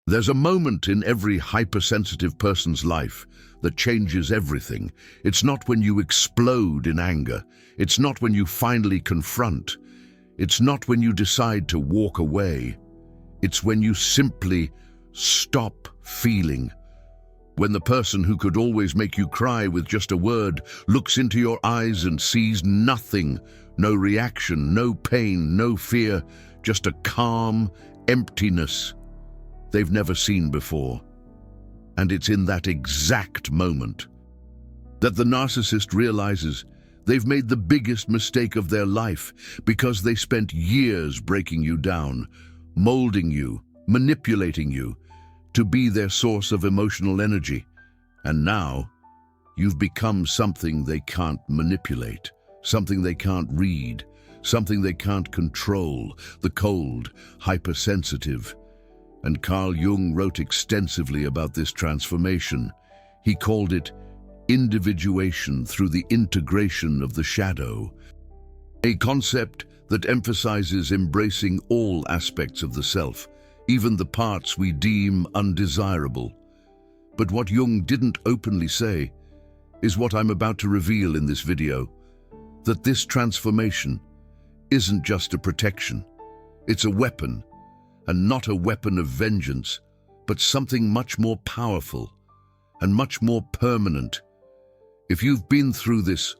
There's a moment in every hypersensitive person's life that changes everything. It's not when you explode in anger. It's not when you finally confront. It's not when you decide to walk away. It's when you simply stop feeling. When the person who could always make you cry with just a word looks into your eyes and sees nothing, no reaction, no pain, no fear, just a calm emptiness they've never seen before. And it's in that exact moment that the narcissist realizes they've made the biggest mistake of their life, because they spent years breaking you down, molding you, manipulating you to be their source of emotional energy. And now you've become something they can't manipulate, something they can't read, something they can't control, the cold, hypersensitive. And Carl Jung wrote extensively about this transformation. He called it individuation through the integration of the shadow, a concept that emphasizes embracing all aspects of the self, even the parts we deem undesirable. But what Jung didn't openly say is what I'm about to reveal in this video, that this transformation isn't just a protection. It's a weapon, and not a weapon of vengeance, but something much more powerful and much more permanent. If you've been through this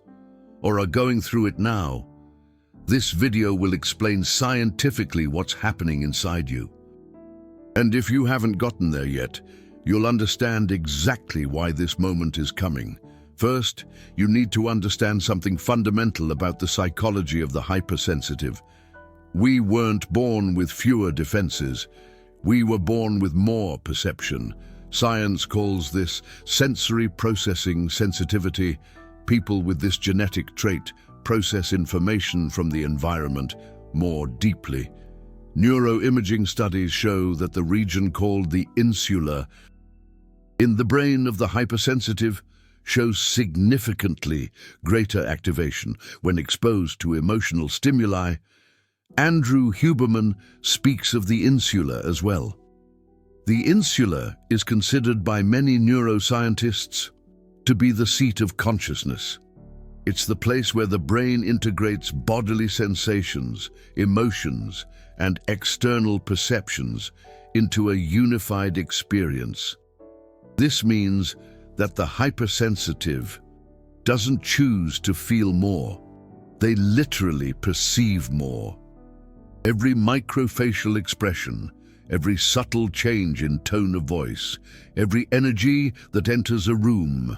or are going through it now, this video will explain scientifically what's happening inside you. And if you haven't gotten there yet, you'll understand exactly why this moment is coming. First, you need to understand something fundamental about the psychology of the hypersensitive. We weren't born with fewer defenses. We were born with more perception. Science calls this sensory processing sensitivity. People with this genetic trait process information from the environment more deeply. Neuroimaging studies show that the region called the insula in the brain of the hypersensitive shows significantly greater activation when exposed to emotional stimuli. Andrew Huberman speaks of the insula as well. The insula is considered by many neuroscientists to be the seat of consciousness. It's the place where the brain integrates bodily sensations, emotions, and external perceptions into a unified experience. This means that the hypersensitive doesn't choose to feel more. They literally perceive more. Every microfacial expression, every subtle change in tone of voice, every energy that enters a room.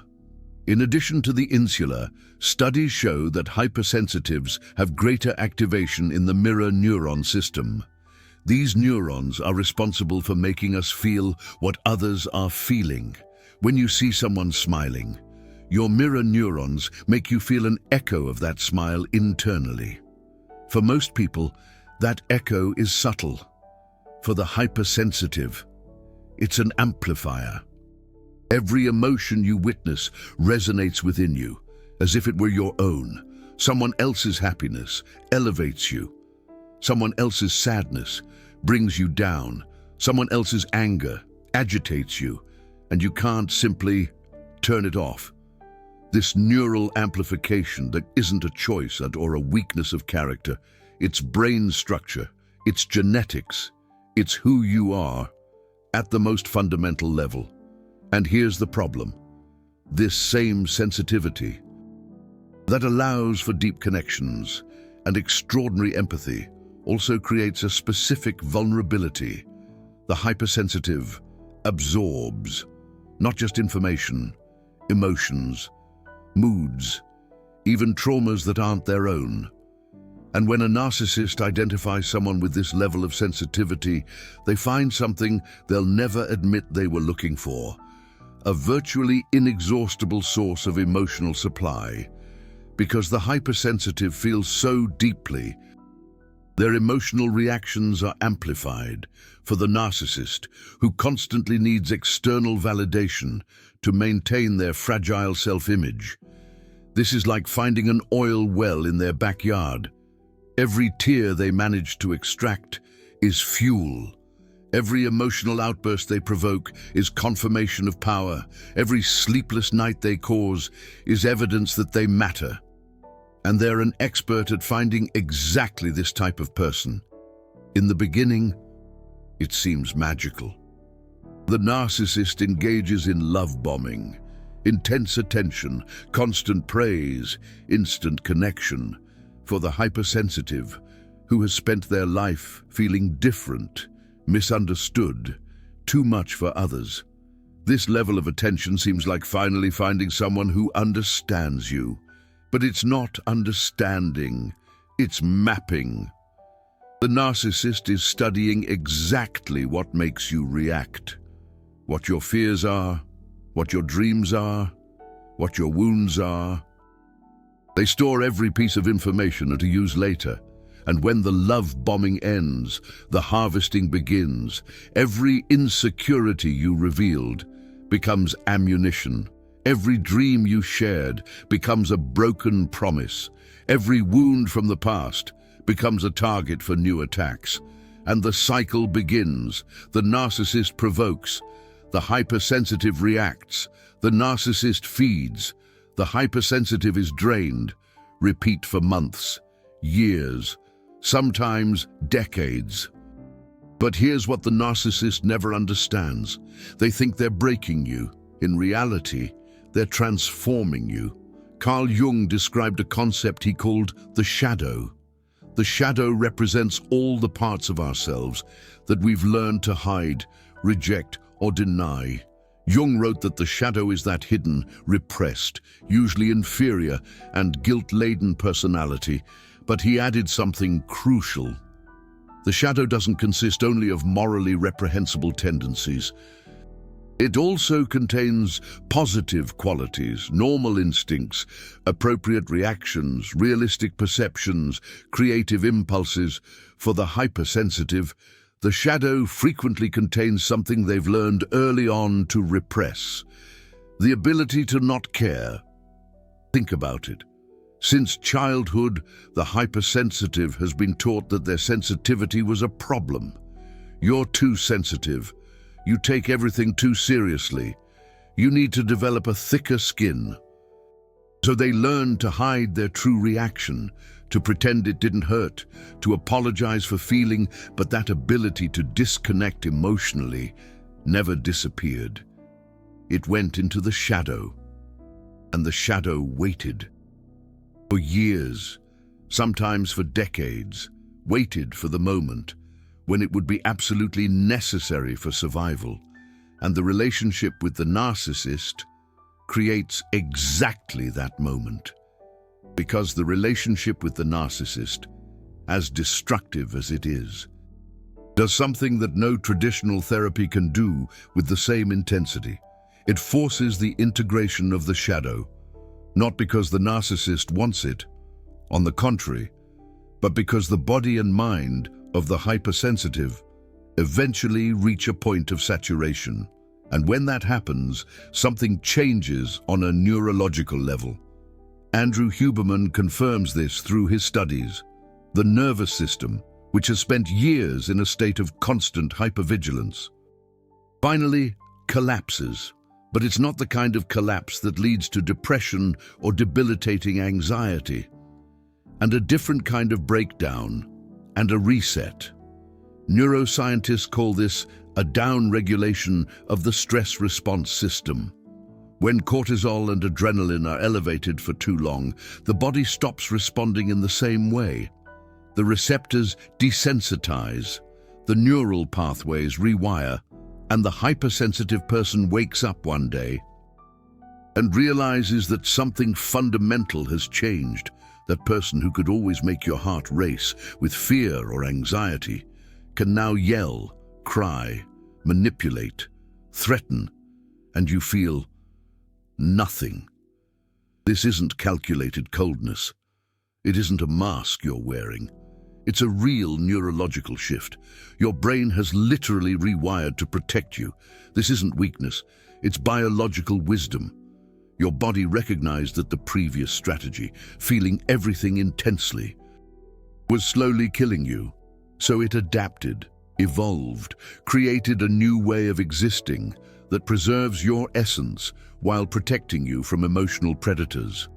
In addition to the insula, studies show that hypersensitives have greater activation in the mirror neuron system. These neurons are responsible for making us feel what others are feeling. When you see someone smiling, your mirror neurons make you feel an echo of that smile internally. For most people, that echo is subtle. For the hypersensitive, it's an amplifier. Every emotion you witness resonates within you, as if it were your own. Someone else's happiness elevates you. Someone else's sadness brings you down. Someone else's anger agitates you, and you can't simply turn it off. This neural amplification that isn't a choice or a weakness of character. It's brain structure, it's genetics, it's who you are at the most fundamental level. And here's the problem. This same sensitivity that allows for deep connections and extraordinary empathy also creates a specific vulnerability. The hypersensitive absorbs not just information, emotions, moods, even traumas that aren't their own. And when a narcissist identifies someone with this level of sensitivity, they find something they'll never admit they were looking for: a virtually inexhaustible source of emotional supply. Because the hypersensitive feels so deeply, their emotional reactions are amplified. For the narcissist, who constantly needs external validation to maintain their fragile self-image, this is like finding an oil well in their backyard. Every tear they manage to extract is fuel. Every emotional outburst they provoke is confirmation of power. Every sleepless night they cause is evidence that they matter. And they're an expert at finding exactly this type of person. In the beginning, it seems magical. The narcissist engages in love bombing, intense attention, constant praise, instant connection. For the hypersensitive, who has spent their life feeling different, misunderstood, too much for others, this level of attention seems like finally finding someone who understands you. But it's not understanding, it's mapping. The narcissist is studying exactly what makes you react, what your fears are, what your dreams are, what your wounds are. They store every piece of information to use later, and when the love bombing ends, the harvesting begins. Every insecurity you revealed becomes ammunition. Every dream you shared becomes a broken promise. Every wound from the past becomes a target for new attacks. And the cycle begins. The narcissist provokes. The hypersensitive reacts. The narcissist feeds. The hypersensitive is drained. Repeat for months, years, sometimes decades. But here's what the narcissist never understands. They think they're breaking you. In reality, they're transforming you. Carl Jung described a concept he called the shadow. The shadow represents all the parts of ourselves that we've learned to hide, reject, or deny. Jung wrote that the shadow is that hidden, repressed, usually inferior and guilt-laden personality, but he added something crucial. The shadow doesn't consist only of morally reprehensible tendencies. It also contains positive qualities, normal instincts, appropriate reactions, realistic perceptions, creative impulses. For the hypersensitive, the shadow frequently contains something they've learned early on to repress. The ability to not care. Think about it. Since childhood, the hypersensitive has been taught that their sensitivity was a problem. You're too sensitive. You take everything too seriously. You need to develop a thicker skin. So they learn to hide their true reaction, to pretend it didn't hurt, to apologize for feeling, but that ability to disconnect emotionally never disappeared. It went into the shadow, and the shadow waited. For years, sometimes for decades, waited for the moment when it would be absolutely necessary for survival. And the relationship with the narcissist creates exactly that moment. Because the relationship with the narcissist, as destructive as it is, does something that no traditional therapy can do with the same intensity. It forces the integration of the shadow, not because the narcissist wants it, on the contrary, but because the body and mind of the hypersensitive eventually reach a point of saturation. And when that happens, something changes on a neurological level. Andrew Huberman confirms this through his studies. The nervous system, which has spent years in a state of constant hypervigilance, finally collapses. But it's not the kind of collapse that leads to depression or debilitating anxiety, and a different kind of breakdown and a reset. Neuroscientists call this a down-regulation of the stress response system. When cortisol and adrenaline are elevated for too long, the body stops responding in the same way. The receptors desensitize, the neural pathways rewire, and the hypersensitive person wakes up one day and realizes that something fundamental has changed. That person who could always make your heart race with fear or anxiety can now yell, cry, manipulate, threaten, and you feel nothing. This isn't calculated coldness. It isn't a mask you're wearing. It's a real neurological shift. Your brain has literally rewired to protect you. This isn't weakness. It's biological wisdom. Your body recognized that the previous strategy, feeling everything intensely, was slowly killing you. So it adapted. evolved, created a new way of existing that preserves your essence while protecting you from emotional predators.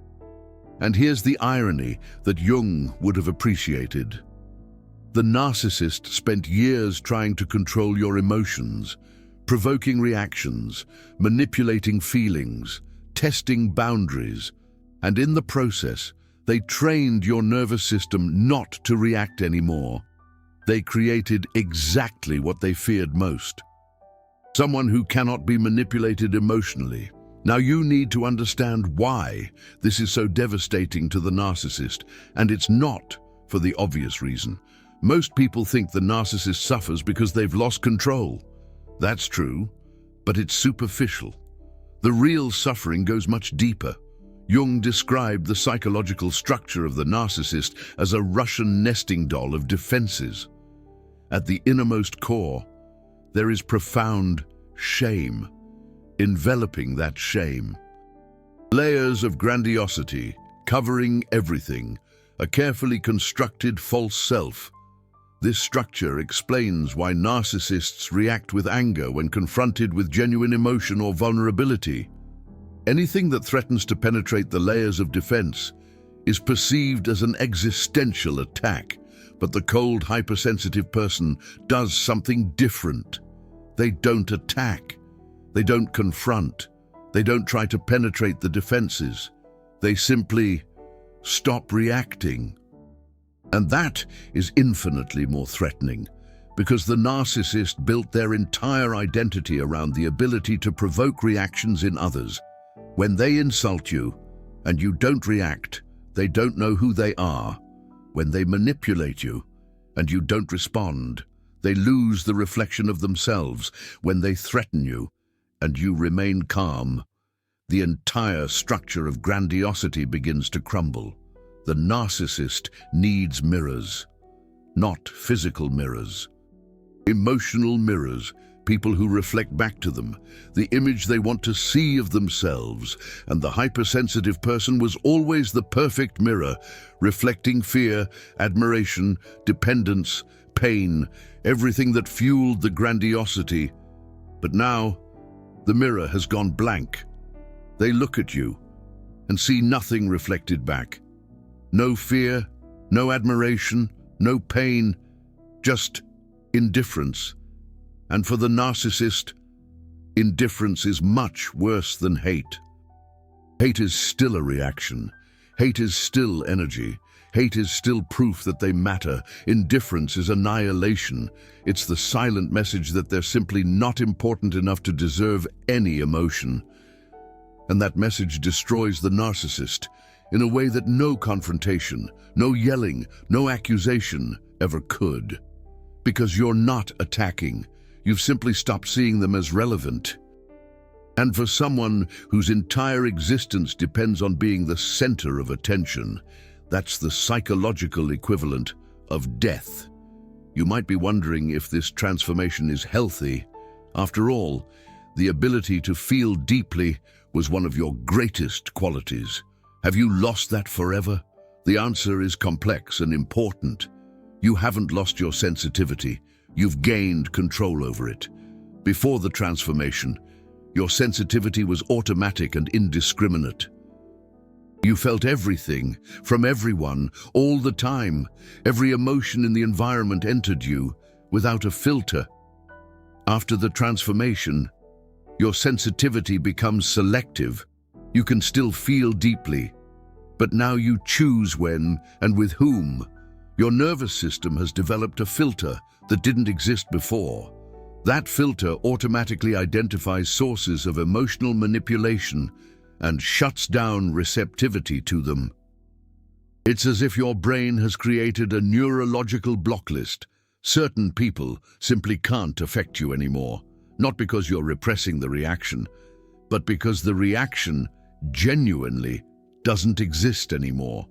And here's the irony that Jung would have appreciated. The narcissist spent years trying to control your emotions, provoking reactions, manipulating feelings, testing boundaries, and in the process, they trained your nervous system not to react anymore. They created exactly what they feared most. Someone who cannot be manipulated emotionally. Now you need to understand why this is so devastating to the narcissist, and it's not for the obvious reason. Most people think the narcissist suffers because they've lost control. That's true, but it's superficial. The real suffering goes much deeper. Jung described the psychological structure of the narcissist as a Russian nesting doll of defenses. At the innermost core, there is profound shame, enveloping that shame. Layers of grandiosity, covering everything, a carefully constructed false self. This structure explains why narcissists react with anger when confronted with genuine emotion or vulnerability. Anything that threatens to penetrate the layers of defense is perceived as an existential attack, but the cold, hypersensitive person does something different. They don't attack. They don't confront. They don't try to penetrate the defenses. They simply stop reacting. And that is infinitely more threatening, because the narcissist built their entire identity around the ability to provoke reactions in others. When they insult you and you don't react, they don't know who they are. When they manipulate you and you don't respond, they lose the reflection of themselves. When they threaten you and you remain calm, the entire structure of grandiosity begins to crumble. The narcissist needs mirrors, not physical mirrors. Emotional mirrors, people who reflect back to them, the image they want to see of themselves. And the hypersensitive person was always the perfect mirror, reflecting fear, admiration, dependence, pain, everything that fueled the grandiosity. But now, the mirror has gone blank. They look at you and see nothing reflected back. No fear, no admiration, no pain, just indifference. And for the narcissist, indifference is much worse than hate. Hate is still a reaction. Hate is still energy. Hate is still proof that they matter. Indifference is annihilation. It's the silent message that they're simply not important enough to deserve any emotion. And that message destroys the narcissist in a way that no confrontation, no yelling, no accusation ever could. Because you're not attacking. You've simply stopped seeing them as relevant. And for someone whose entire existence depends on being the center of attention, that's the psychological equivalent of death. You might be wondering if this transformation is healthy. After all, the ability to feel deeply was one of your greatest qualities. Have you lost that forever? The answer is complex and important. You haven't lost your sensitivity. You've gained control over it. Before the transformation, your sensitivity was automatic and indiscriminate. You felt everything, from everyone, all the time. Every emotion in the environment entered you, without a filter. After the transformation, your sensitivity becomes selective. You can still feel deeply, but now you choose when and with whom. Your nervous system has developed a filter that didn't exist before. That filter automatically identifies sources of emotional manipulation and shuts down receptivity to them. It's as if your brain has created a neurological block list. Certain people simply can't affect you anymore, not because you're repressing the reaction, but because the reaction genuinely doesn't exist anymore.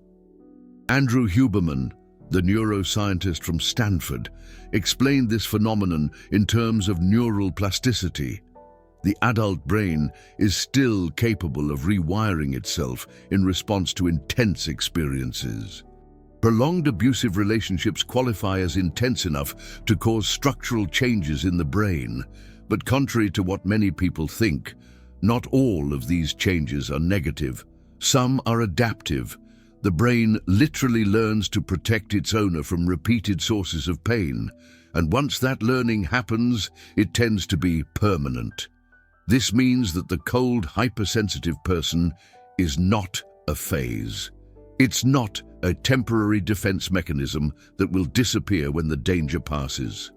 Andrew Huberman, the neuroscientist from Stanford, explained this phenomenon in terms of neural plasticity. The adult brain is still capable of rewiring itself in response to intense experiences. Prolonged abusive relationships qualify as intense enough to cause structural changes in the brain, but contrary to what many people think, not all of these changes are negative. Some are adaptive. The brain literally learns to protect its owner from repeated sources of pain, and once that learning happens, it tends to be permanent. This means that the cold, hypersensitive person is not a phase. It's not a temporary defense mechanism that will disappear when the danger passes.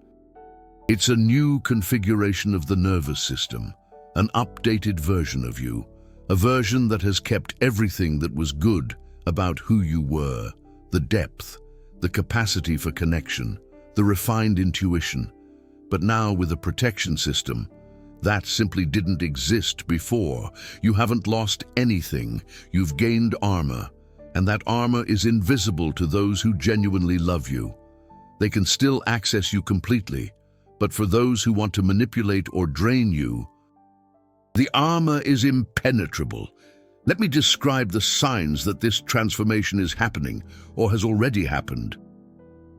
It's a new configuration of the nervous system, an updated version of you, a version that has kept everything that was good about who you were, the depth, the capacity for connection, the refined intuition. But now with a protection system, that simply didn't exist before. You haven't lost anything, you've gained armor, and that armor is invisible to those who genuinely love you. They can still access you completely, but for those who want to manipulate or drain you, the armor is impenetrable. Let me describe the signs that this transformation is happening or has already happened.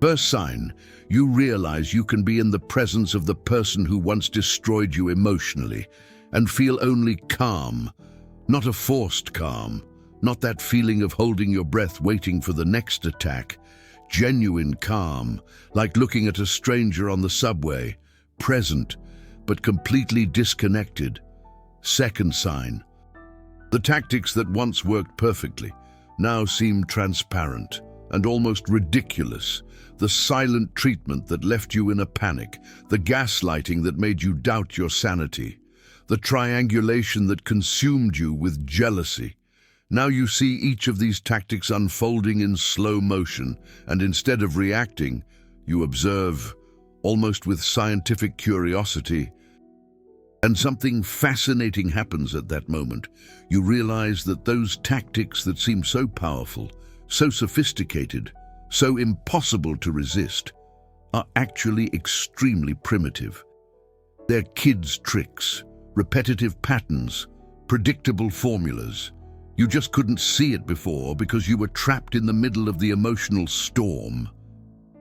First sign, you realize you can be in the presence of the person who once destroyed you emotionally and feel only calm, not a forced calm, not that feeling of holding your breath waiting for the next attack. Genuine calm, like looking at a stranger on the subway, present, but completely disconnected. Second sign, the tactics that once worked perfectly now seem transparent and almost ridiculous. The silent treatment that left you in a panic, the gaslighting that made you doubt your sanity, the triangulation that consumed you with jealousy. Now you see each of these tactics unfolding in slow motion, and instead of reacting, you observe, almost with scientific curiosity. And something fascinating happens at that moment. You realize that those tactics that seem so powerful, so sophisticated, so impossible to resist, are actually extremely primitive. They're kids' tricks, repetitive patterns, predictable formulas. You just couldn't see it before because you were trapped in the middle of the emotional storm.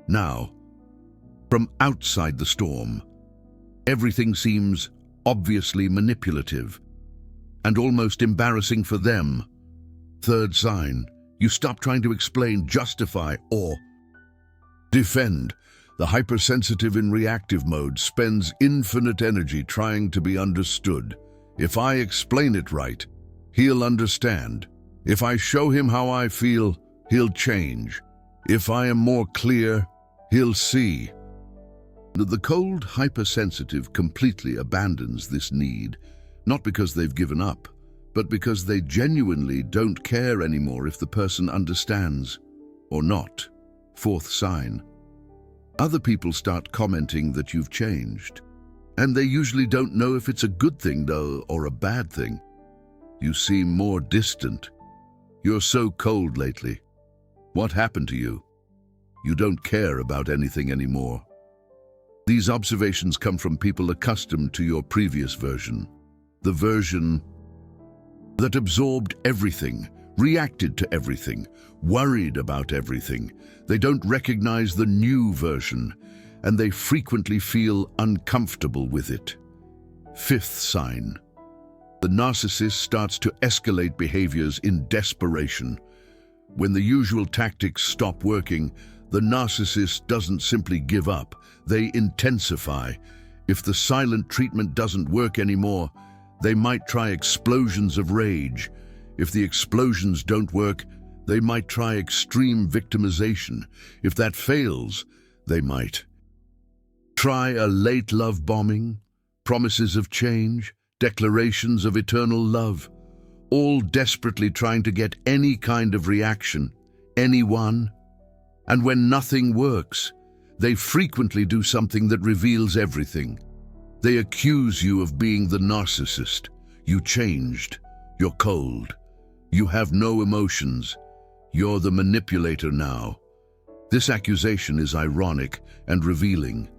Now, from outside the storm, everything seems obviously manipulative and almost embarrassing for them. Third sign, you stop trying to explain, justify, or defend. The hypersensitive in reactive mode spends infinite energy trying to be understood. If I explain it right, he'll understand. If I show him how I feel, he'll change. If I am more clear, he'll see. The cold hypersensitive completely abandons this need, not because they've given up, but because they genuinely don't care anymore if the person understands or not. Fourth sign. Other people start commenting that you've changed, and they usually don't know if it's a good thing, though, or a bad thing. You seem more distant. You're so cold lately. What happened to you? You don't care about anything anymore. These observations come from people accustomed to your previous version, the version that absorbed everything, reacted to everything, worried about everything. They don't recognize the new version, and they frequently feel uncomfortable with it. Fifth sign. The narcissist starts to escalate behaviors in desperation. When the usual tactics stop working, the narcissist doesn't simply give up, they intensify. If the silent treatment doesn't work anymore, they might try explosions of rage. If the explosions don't work, they might try extreme victimization. If that fails, they might try a late love bombing, promises of change, declarations of eternal love, all desperately trying to get any kind of reaction, anyone. And when nothing works, they frequently do something that reveals everything. They accuse you of being the narcissist. You changed. You're cold. You have no emotions. You're the manipulator now. This accusation is ironic and revealing.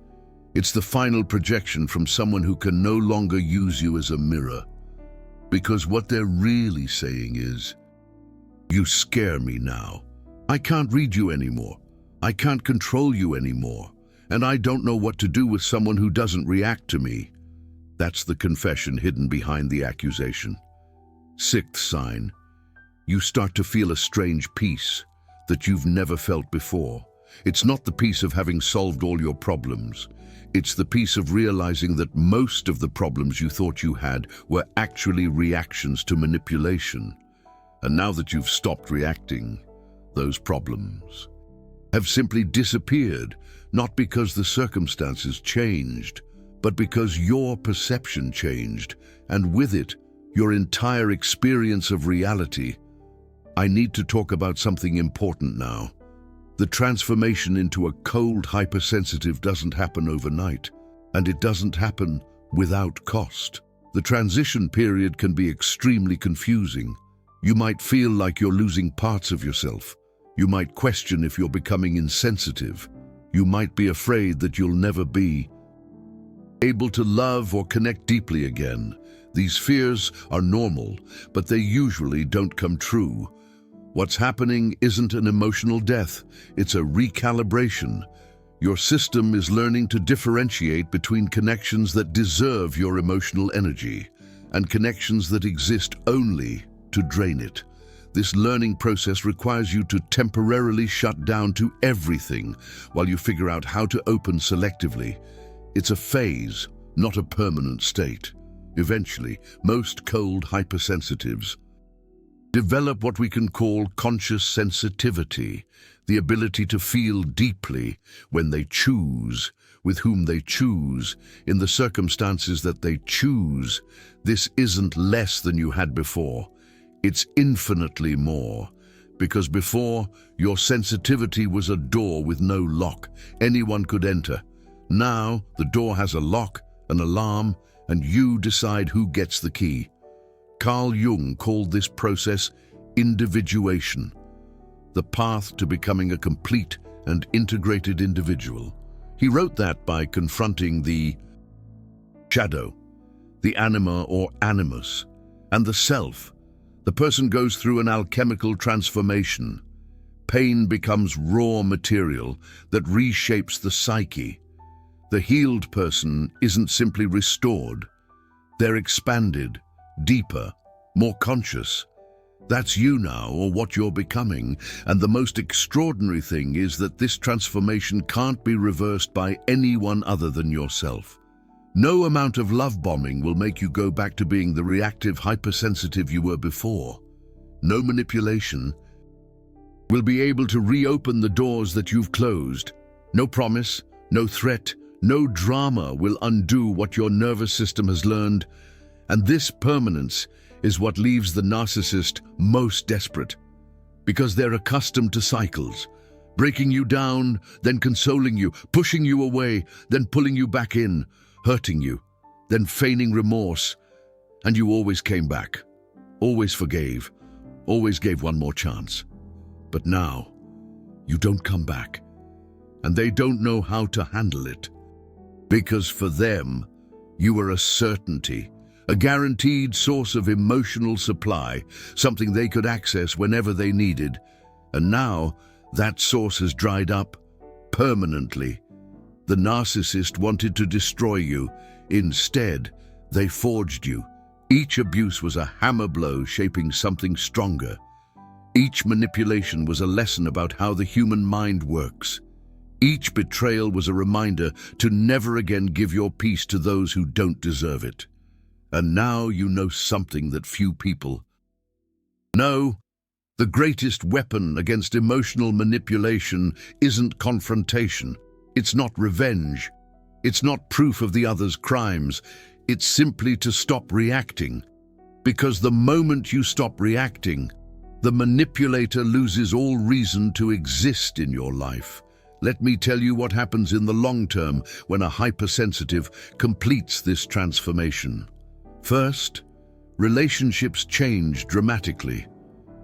It's the final projection from someone who can no longer use you as a mirror. Because what they're really saying is, you scare me now. I can't read you anymore. I can't control you anymore. And I don't know what to do with someone who doesn't react to me. That's the confession hidden behind the accusation. Sixth sign. You start to feel a strange peace that you've never felt before. It's not the peace of having solved all your problems. It's the peace of realizing that most of the problems you thought you had were actually reactions to manipulation. And now that you've stopped reacting, those problems have simply disappeared, not because the circumstances changed, but because your perception changed, and with it, your entire experience of reality. I need to talk about something important now. The transformation into a cold hypersensitive doesn't happen overnight, and it doesn't happen without cost. The transition period can be extremely confusing. You might feel like you're losing parts of yourself. You might question if you're becoming insensitive. You might be afraid that you'll never be able to love or connect deeply again. These fears are normal, but they usually don't come true. What's happening isn't an emotional death, it's a recalibration. Your system is learning to differentiate between connections that deserve your emotional energy and connections that exist only to drain it. This learning process requires you to temporarily shut down to everything while you figure out how to open selectively. It's a phase, not a permanent state. Eventually, most cold hypersensitives develop what we can call conscious sensitivity, the ability to feel deeply when they choose, with whom they choose, in the circumstances that they choose. This isn't less than you had before. It's infinitely more, because before, your sensitivity was a door with no lock. Anyone could enter. Now, the door has a lock, an alarm, and you decide who gets the key. Carl Jung called this process individuation, the path to becoming a complete and integrated individual. He wrote that by confronting the shadow, the anima or animus, and the self. The person goes through an alchemical transformation. Pain becomes raw material that reshapes the psyche. The healed person isn't simply restored. They're expanded, deeper, more conscious. That's you now, or what you're becoming, and the most extraordinary thing is that this transformation can't be reversed by anyone other than yourself. No amount of love bombing will make you go back to being the reactive hypersensitive you were before. No manipulation will be able to reopen the doors that you've closed. No promise, no threat, no drama will undo what your nervous system has learned. And this permanence is what leaves the narcissist most desperate, because they're accustomed to cycles, breaking you down, then consoling you, pushing you away, then pulling you back in, hurting you, then feigning remorse. And you always came back, always forgave, always gave one more chance. But now, you don't come back, and they don't know how to handle it. Because for them, you were a certainty, a guaranteed source of emotional supply, something they could access whenever they needed. And now, that source has dried up permanently. The narcissist wanted to destroy you. Instead, they forged you. Each abuse was a hammer blow shaping something stronger. Each manipulation was a lesson about how the human mind works. Each betrayal was a reminder to never again give your peace to those who don't deserve it. And now you know something that few people know. The greatest weapon against emotional manipulation isn't confrontation. It's not revenge. It's not proof of the other's crimes. It's simply to stop reacting. Because the moment you stop reacting, the manipulator loses all reason to exist in your life. Let me tell you what happens in the long term when a hypersensitive completes this transformation. First, relationships change dramatically.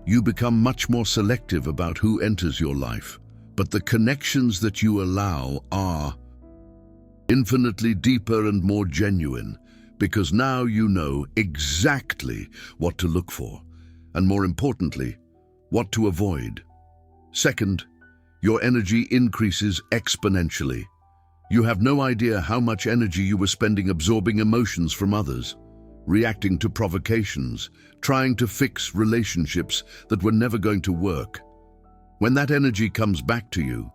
You become much more selective about who enters your life, but the connections that you allow are infinitely deeper and more genuine, because now you know exactly what to look for, and more importantly, what to avoid. Second, your energy increases exponentially. You have no idea how much energy you were spending absorbing emotions from others, reacting to provocations, trying to fix relationships that were never going to work. When that energy comes back to you,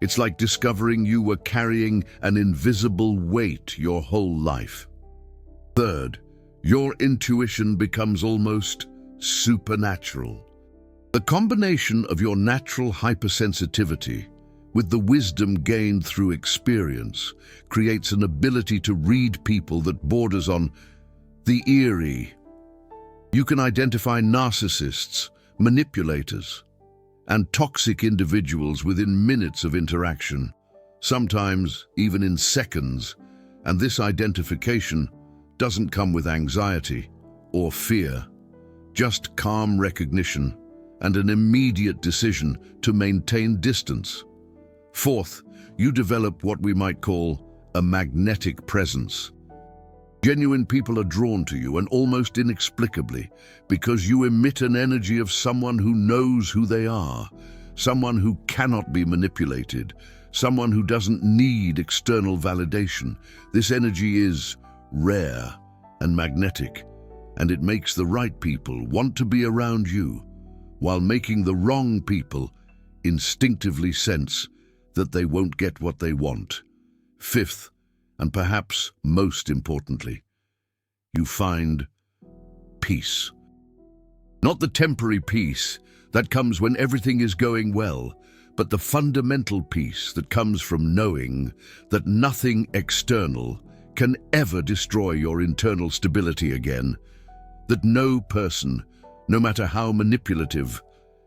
it's like discovering you were carrying an invisible weight your whole life. Third, your intuition becomes almost supernatural. The combination of your natural hypersensitivity with the wisdom gained through experience creates an ability to read people that borders on the eerie. You can identify narcissists, manipulators, and toxic individuals within minutes of interaction, sometimes even in seconds, and this identification doesn't come with anxiety or fear, just calm recognition and an immediate decision to maintain distance. Fourth, you develop what we might call a magnetic presence. Genuine people are drawn to you, and almost inexplicably, because you emit an energy of someone who knows who they are, someone who cannot be manipulated, someone who doesn't need external validation. This energy is rare and magnetic, and it makes the right people want to be around you, while making the wrong people instinctively sense that they won't get what they want. Fifth, and perhaps most importantly, you find peace. Not the temporary peace that comes when everything is going well, but the fundamental peace that comes from knowing that nothing external can ever destroy your internal stability again, that no person, no matter how manipulative,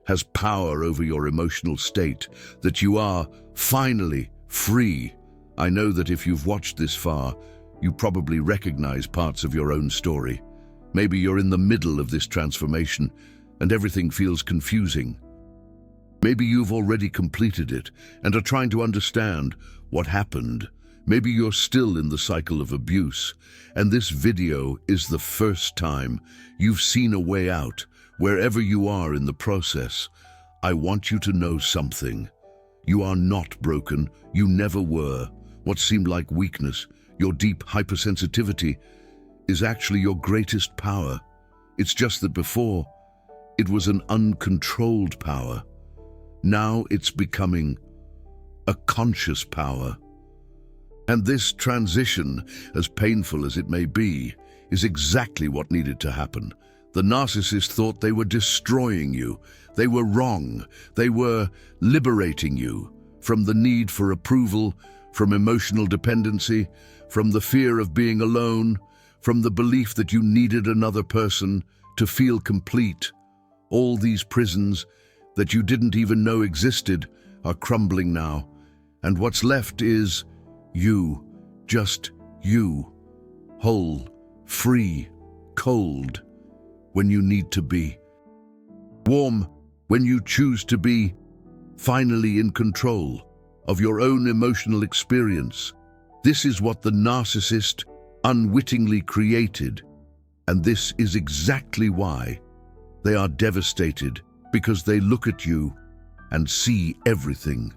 has power over your emotional state, that you are finally free. I know that if you've watched this far, you probably recognize parts of your own story. Maybe you're in the middle of this transformation and everything feels confusing. Maybe you've already completed it and are trying to understand what happened. Maybe you're still in the cycle of abuse, and this video is the first time you've seen a way out. Wherever you are in the process, I want you to know something. You are not broken. You never were. What seemed like weakness, your deep hypersensitivity, is actually your greatest power. It's just that before, it was an uncontrolled power. Now it's becoming a conscious power. And this transition, as painful as it may be, is exactly what needed to happen. The narcissist thought they were destroying you. They were wrong. They were liberating you from the need for approval, from emotional dependency, from the fear of being alone, from the belief that you needed another person to feel complete. All these prisons that you didn't even know existed are crumbling now, and what's left is you, just you, whole, free, cold when you need to be, warm when you choose to be, finally in control of your own emotional experience. This is what the narcissist unwittingly created, and this is exactly why they are devastated, because they look at you and see everything.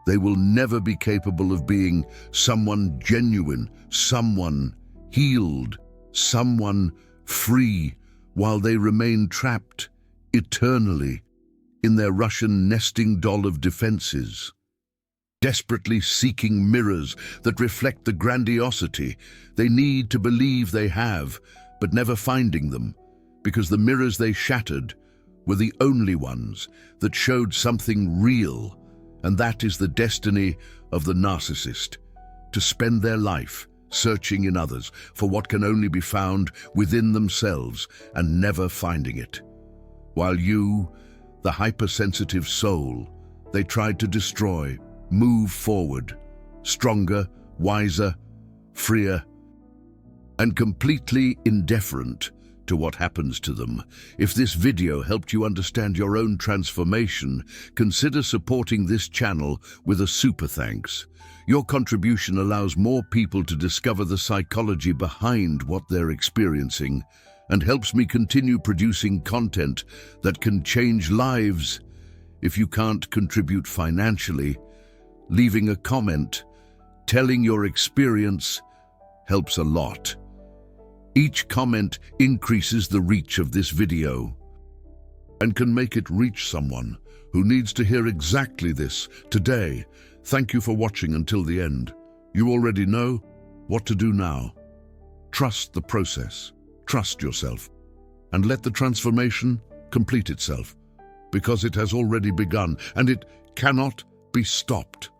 They will never be capable of being someone genuine, someone healed, someone free, while they remain trapped eternally in their Russian nesting doll of defenses, desperately seeking mirrors that reflect the grandiosity they need to believe they have, but never finding them, because the mirrors they shattered were the only ones that showed something real. And that is the destiny of the narcissist, to spend their life searching in others for what can only be found within themselves and never finding it. While you, the hypersensitive soul, they tried to destroy, move forward, stronger, wiser, freer, and completely indifferent to what happens to them. If this video helped you understand your own transformation, consider supporting this channel with a super thanks. Your contribution allows more people to discover the psychology behind what they're experiencing and helps me continue producing content that can change lives If you can't contribute financially, leaving a comment, telling your experience helps a lot. Each comment increases the reach of this video and can make it reach someone who needs to hear exactly this today. Thank you for watching until the end. You already know what to do now. Trust the process, trust yourself, and let the transformation complete itself, because it has already begun and it cannot be stopped.